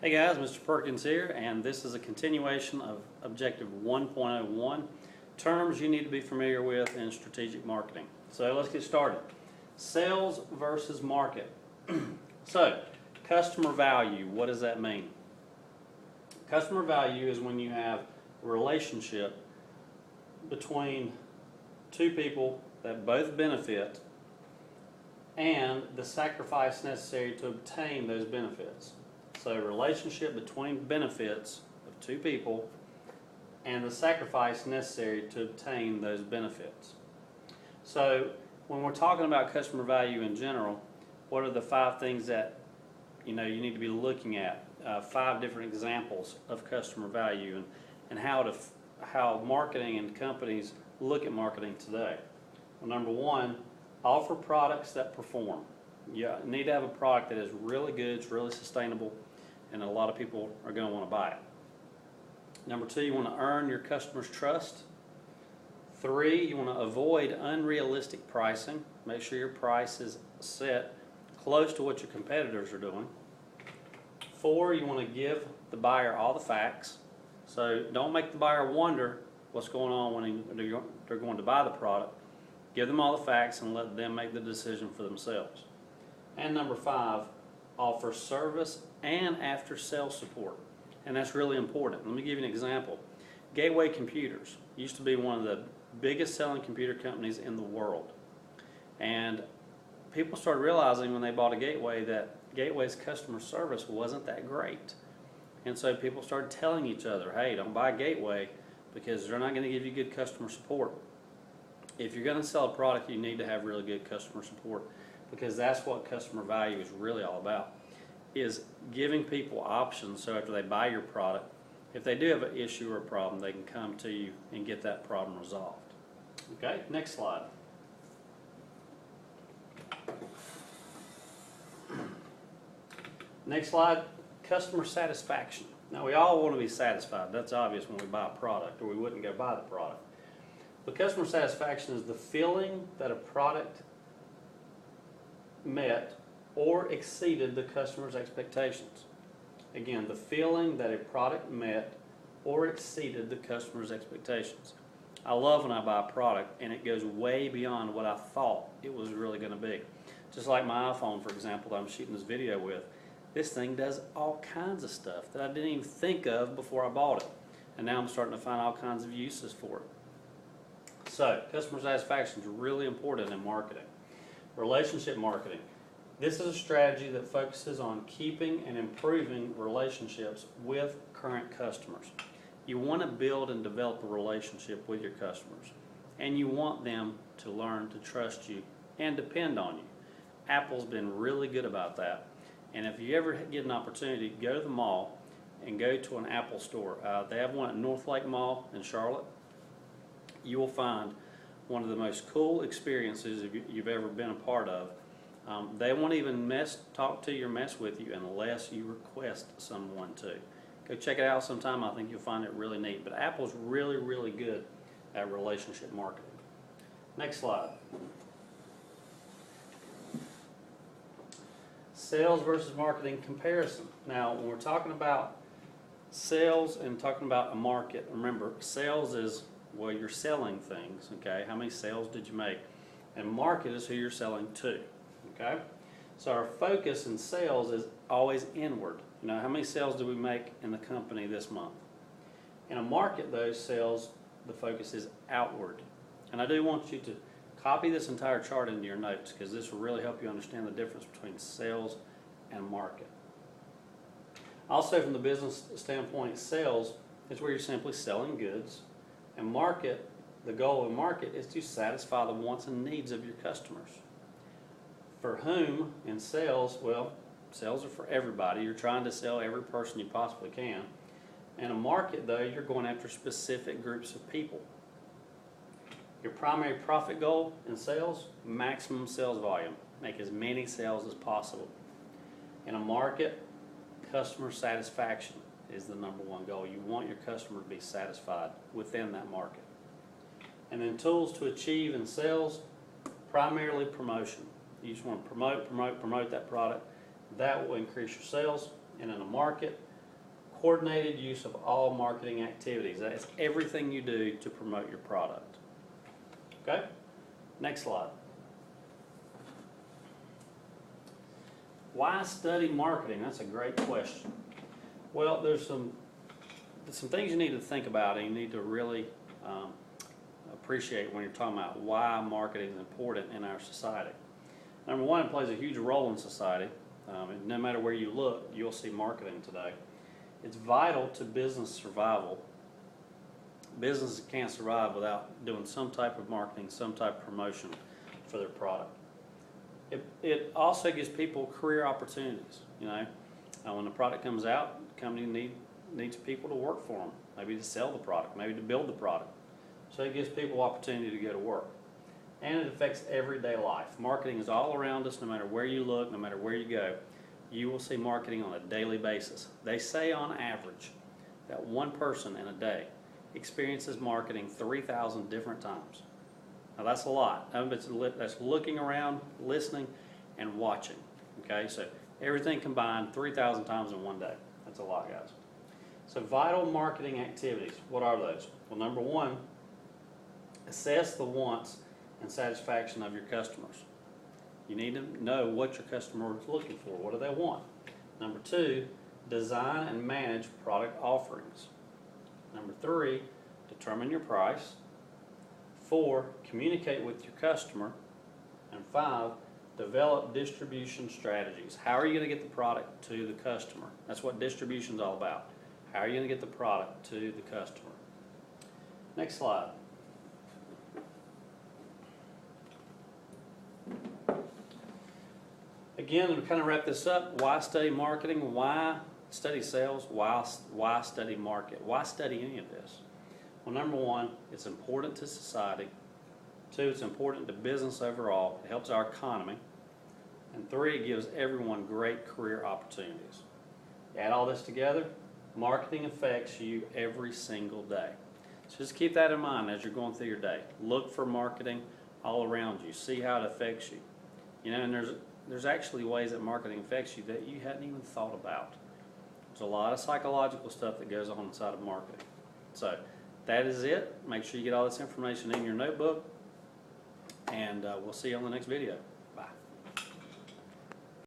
Hey guys, Mr. Perkins here, and this is a continuation of Objective 1.01, terms you need to be familiar with in strategic marketing. So let's get started. Sales versus market. So, customer value, what does that mean? Customer value is when you have a relationship between two people that both benefit and the sacrifice necessary to obtain those benefits. So a relationship between benefits of two people and the sacrifice necessary to obtain those benefits. So when we're talking about customer value in general, what are the 5 things that you need to be looking at? 5 different examples of customer value and how marketing and companies look at marketing today. Well, number 1, offer products that perform. You need to have a product that is really good, it's really sustainable, and a lot of people are going to want to buy it. Number 2, you want to earn your customers' trust. 3, you want to avoid unrealistic pricing. Make sure your price is set close to what your competitors are doing. 4, you want to give the buyer all the facts. So don't make the buyer wonder what's going on when they're going to buy the product. Give them all the facts and let them make the decision for themselves. And number 5, offer service and after-sales support. And that's really important. Let me give you an example. Gateway Computers used to be one of the biggest selling computer companies in the world. And people started realizing when they bought a Gateway that Gateway's customer service wasn't that great. And so people started telling each other, hey, don't buy Gateway because they're not going to give you good customer support. If you're going to sell a product, you need to have really good customer support, because that's what customer value is really all about, is giving people options so after they buy your product, if they do have an issue or a problem, they can come to you and get that problem resolved. Okay, next slide. Next slide, customer satisfaction. Now we all want to be satisfied. That's obvious when we buy a product, or we wouldn't go buy the product. But customer satisfaction is the feeling that a product met or exceeded the customer's expectations. Again, the feeling that a product met or exceeded the customer's expectations. I love when I buy a product and it goes way beyond what I thought it was really going to be. Just like my iPhone, for example, that I'm shooting this video with. This thing does all kinds of stuff that I didn't even think of before I bought it. And now I'm starting to find all kinds of uses for it. So, customer satisfaction is really important in marketing. Relationship marketing. This is a strategy that focuses on keeping and improving relationships with current customers. You want to build and develop a relationship with your customers, and you want them to learn to trust you and depend on you. Apple's been really good about that, and if you ever get an opportunity, go to the mall and go to an Apple store. They have one at Northlake Mall in Charlotte. You will find one of the most cool experiences you've ever been a part of. They won't even talk to you or mess with you unless you request someone to. Go check it out sometime. I think you'll find it really neat. But Apple's really, really good at relationship marketing. Next slide. Sales versus marketing comparison. Now, when we're talking about sales and talking about a market, remember, sales is, well, you're selling things, okay? How many sales did you make? And market is who you're selling to, okay? So our focus in sales is always inward. How many sales did we make in the company this month? In a market, those sales, the focus is outward. And I do want you to copy this entire chart into your notes, because this will really help you understand the difference between sales and market. Also, from the business standpoint, sales is where you're simply selling goods. And market, the goal of market is to satisfy the wants and needs of your customers. For whom, in sales, well, sales are for everybody. You're trying to sell every person you possibly can. In a market, though, you're going after specific groups of people. Your primary profit goal in sales, maximum sales volume. Make as many sales as possible. In a market, customer satisfaction is the number 1 goal. You want your customer to be satisfied within that market. And then tools to achieve in sales, primarily promotion. You just want to promote that product. That will increase your sales. And in a market, coordinated use of all marketing activities. That's everything you do to promote your product. Okay? Next slide. Why study marketing? That's a great question. Well, there's some things you need to think about and you need to really appreciate when you're talking about why marketing is important in our society. Number one, it plays a huge role in society. And no matter where you look, you'll see marketing today. It's vital to business survival. Businesses can't survive without doing some type of marketing, some type of promotion for their product. It also gives people career opportunities. You know, when the product comes out, the company needs people to work for them, maybe to sell the product, maybe to build the product. So it gives people opportunity to go to work. And it affects everyday life. Marketing is all around us, no matter where you look, no matter where you go. You will see marketing on a daily basis. They say on average that one person in a day experiences marketing 3,000 different times. Now that's a lot. That's looking around, listening, and watching. Okay, so everything combined 3,000 times in one day. That's a lot, guys. So vital marketing activities, what are those? Well, number one, assess the wants and satisfaction of your customers. You need to know what your customer is looking for. What do they want? Number two, design and manage product offerings. Number three, determine your price. 4, communicate with your customer. And 5, develop distribution strategies. How are you going to get the product to the customer? That's what distribution is all about. How are you going to get the product to the customer? Next slide. Again, to kind of wrap this up, why study marketing? Why study sales? Why study market? Why study any of this? Well, number one, it's important to society. 2, it's important to business overall. It helps our economy. And 3, it gives everyone great career opportunities. You add all this together, marketing affects you every single day. So just keep that in mind as you're going through your day. Look for marketing all around you. See how it affects you. You know, and there's actually ways that marketing affects you that you hadn't even thought about. There's a lot of psychological stuff that goes on inside of marketing. So that is it. Make sure you get all this information in your notebook, and we'll see you on the next video.